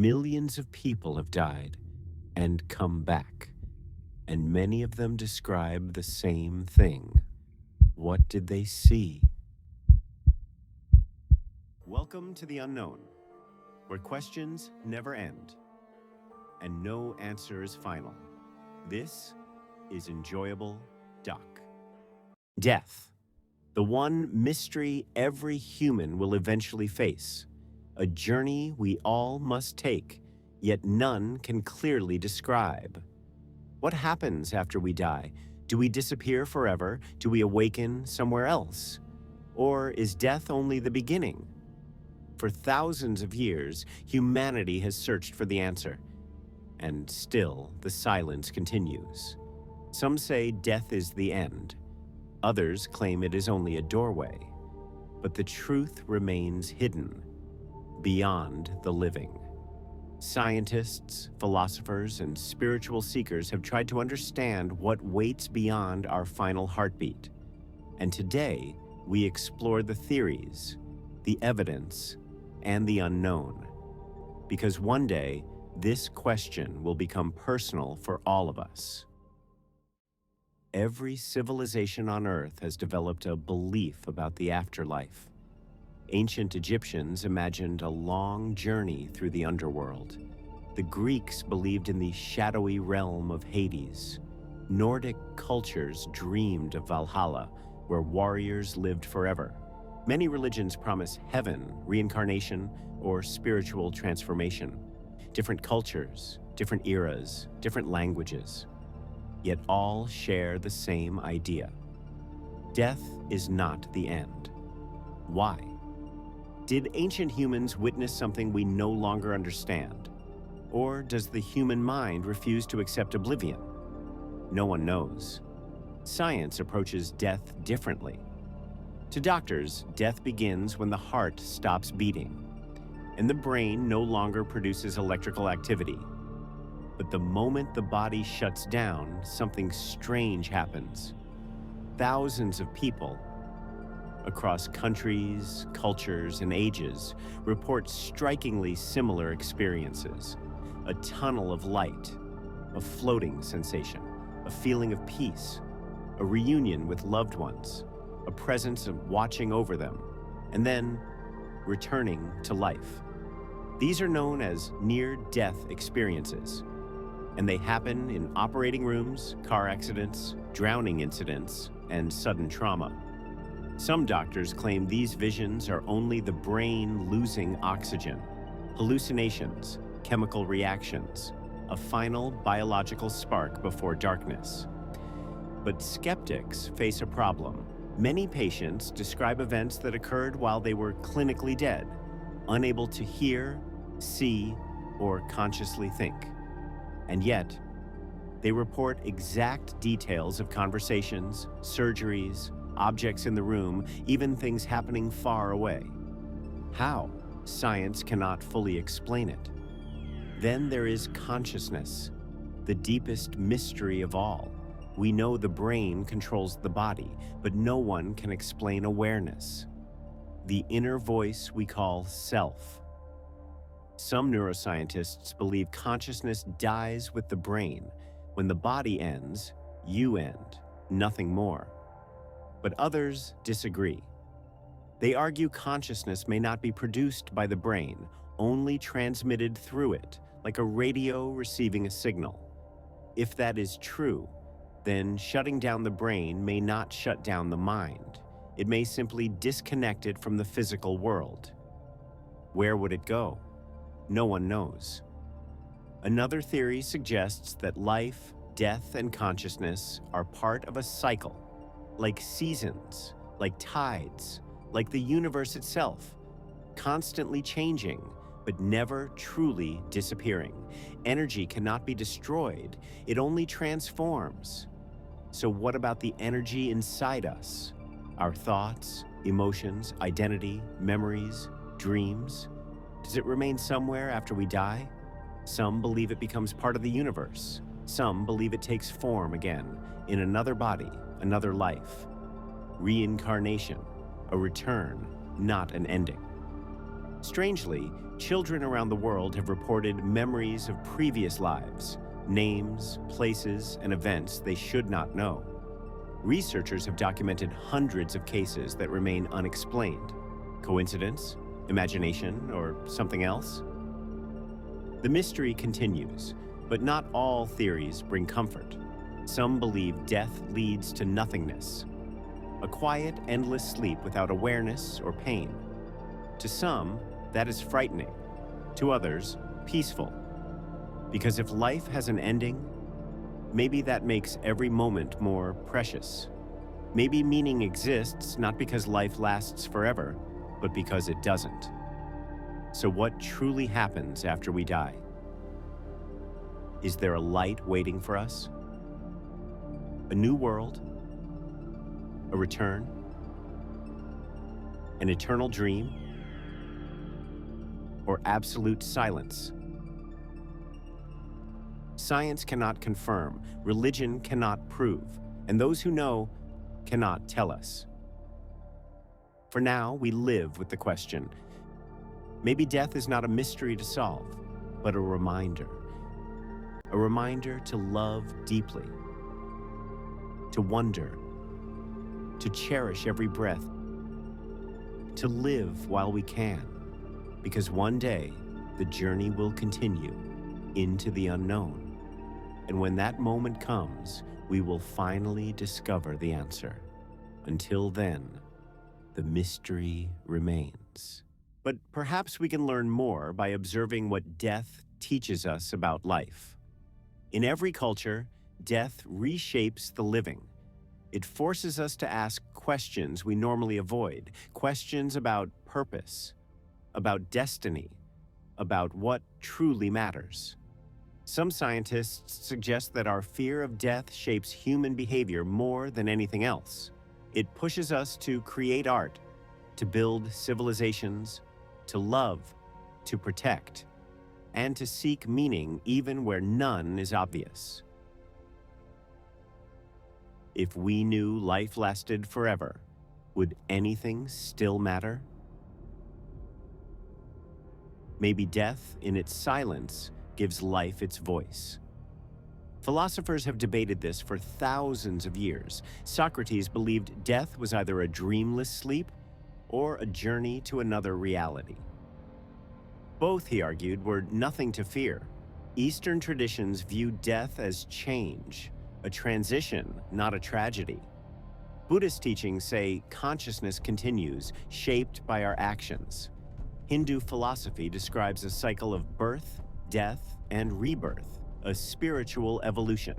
Millions of people have died and come back, and many of them describe the same thing. What did they see? Welcome to the unknown, where questions never end and no answer is final. This is Enjoyable Doc. Death, the one mystery every human will eventually face, a journey we all must take, yet none can clearly describe. What happens after we die? Do we disappear forever? Do we awaken somewhere else? Or is death only the beginning? For thousands of years, humanity has searched for the answer, and still the silence continues. Some say death is the end. Others claim it is only a doorway. But the truth remains hidden, beyond the living. Scientists, philosophers, and spiritual seekers have tried to understand what waits beyond our final heartbeat. And today, we explore the theories, the evidence, and the unknown. Because one day, this question will become personal for all of us. Every civilization on Earth has developed a belief about the afterlife. Ancient Egyptians imagined a long journey through the underworld. The Greeks believed in the shadowy realm of Hades. Nordic cultures dreamed of Valhalla, where warriors lived forever. Many religions promise heaven, reincarnation, or spiritual transformation. Different cultures, different eras, different languages, yet all share the same idea. Death is not the end. Why? Did ancient humans witness something we no longer understand? Or does the human mind refuse to accept oblivion? No one knows. Science approaches death differently. To doctors, death begins when the heart stops beating, and the brain no longer produces electrical activity. But the moment the body shuts down, something strange happens. Thousands of people across countries, cultures, and ages report strikingly similar experiences. A tunnel of light, a floating sensation, a feeling of peace, a reunion with loved ones, a presence of watching over them, and then returning to life. These are known as near-death experiences, and they happen in operating rooms, car accidents, drowning incidents, and sudden trauma. Some doctors claim these visions are only the brain losing oxygen, hallucinations, chemical reactions, a final biological spark before darkness. But skeptics face a problem. Many patients describe events that occurred while they were clinically dead, unable to hear, see, or consciously think. And yet, they report exact details of conversations, surgeries, objects in the room, even things happening far away. How? Science cannot fully explain it. Then there is consciousness, the deepest mystery of all. We know the brain controls the body, but no one can explain awareness, the inner voice we call self. Some neuroscientists believe consciousness dies with the brain. When the body ends, you end, nothing more. But others disagree. They argue consciousness may not be produced by the brain, only transmitted through it, like a radio receiving a signal. If that is true, then shutting down the brain may not shut down the mind. It may simply disconnect it from the physical world. Where would it go? No one knows. Another theory suggests that life, death, and consciousness are part of a cycle, like seasons, like tides, like the universe itself, constantly changing, but never truly disappearing. Energy cannot be destroyed, it only transforms. So what about the energy inside us? Our thoughts, emotions, identity, memories, dreams? Does it remain somewhere after we die? Some believe it becomes part of the universe. Some believe it takes form again, in another body, another life. Reincarnation, a return, not an ending. Strangely, children around the world have reported memories of previous lives, names, places, and events they should not know. Researchers have documented hundreds of cases that remain unexplained. Coincidence? Imagination? Or something else? The mystery continues, but not all theories bring comfort. Some believe death leads to nothingness, a quiet, endless sleep without awareness or pain. To some, that is frightening. To others, peaceful. Because if life has an ending, maybe that makes every moment more precious. Maybe meaning exists not because life lasts forever, but because it doesn't. So what truly happens after we die? Is there a light waiting for us? A new world? A return? An eternal dream? Or absolute silence? Science cannot confirm, religion cannot prove, and those who know cannot tell us. For now, we live with the question. Maybe death is not a mystery to solve, but a reminder. A reminder to love deeply, to wonder, to cherish every breath, to live while we can, because one day the journey will continue into the unknown. And when that moment comes, we will finally discover the answer. Until then, the mystery remains. But perhaps we can learn more by observing what death teaches us about life. In every culture, death reshapes the living. It forces us to ask questions we normally avoid, questions about purpose, about destiny, about what truly matters. Some scientists suggest that our fear of death shapes human behavior more than anything else. It pushes us to create art, to build civilizations, to love, to protect, and to seek meaning even where none is obvious. If we knew life lasted forever, would anything still matter? Maybe death, in its silence, gives life its voice. Philosophers have debated this for thousands of years. Socrates believed death was either a dreamless sleep or a journey to another reality. Both, he argued, were nothing to fear. Eastern traditions view death as change, a transition, not a tragedy. Buddhist teachings say consciousness continues, shaped by our actions. Hindu philosophy describes a cycle of birth, death, and rebirth, a spiritual evolution.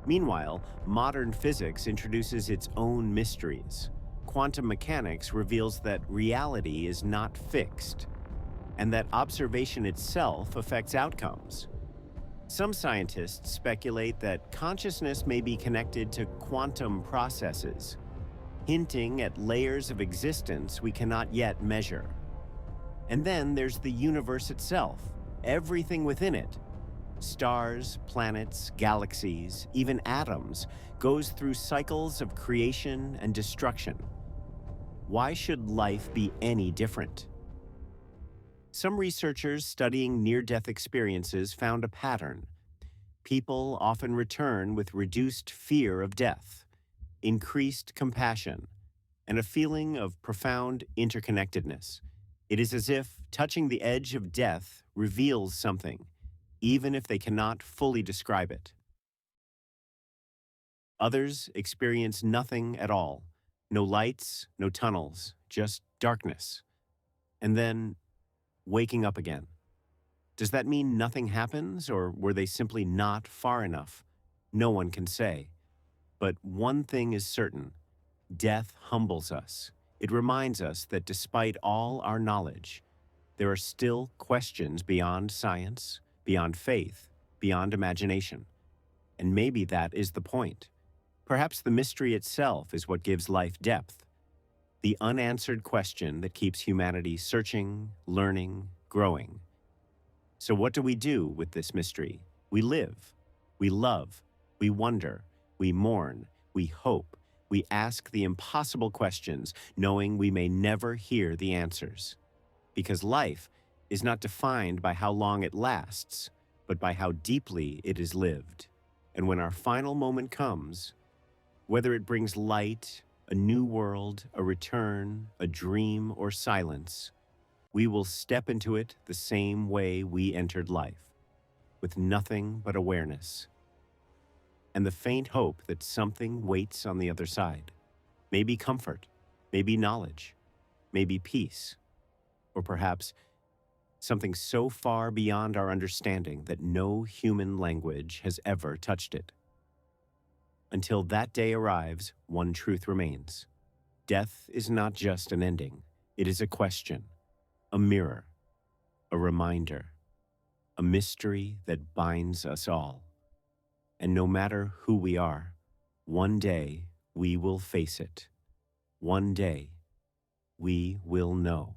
Meanwhile, modern physics introduces its own mysteries. Quantum mechanics reveals that reality is not fixed, and that observation itself affects outcomes. Some scientists speculate that consciousness may be connected to quantum processes, hinting at layers of existence we cannot yet measure. And then there's the universe itself, everything within it. Stars, planets, galaxies, even atoms, goes through cycles of creation and destruction. Why should life be any different? Some researchers studying near-death experiences found a pattern. People often return with reduced fear of death, increased compassion, and a feeling of profound interconnectedness. It is as if touching the edge of death reveals something, even if they cannot fully describe it. Others experience nothing at all. No lights, no tunnels, just darkness. And then waking up again. Does that mean nothing happens, or were they simply not far enough? No one can say. But one thing is certain: death humbles us. It reminds us that despite all our knowledge, there are still questions beyond science, beyond faith, beyond imagination. And maybe that is the point. Perhaps the mystery itself is what gives life depth. The unanswered question that keeps humanity searching, learning, growing. So what do we do with this mystery? We live, we love, we wonder, we mourn, we hope, We ask the impossible questions, knowing we may never hear the answers. Because life is not defined by how long it lasts, but by how deeply it is lived. And when our final moment comes, whether it brings light, a new world, a return, a dream, or silence, we will step into it the same way we entered life, with nothing but awareness and the faint hope that something waits on the other side. Maybe comfort, maybe knowledge, maybe peace, or perhaps something so far beyond our understanding that no human language has ever touched it. Until that day arrives, one truth remains. Death is not just an ending. It is a question, a mirror, a reminder, a mystery that binds us all. And no matter who we are, one day we will face it. One day we will know.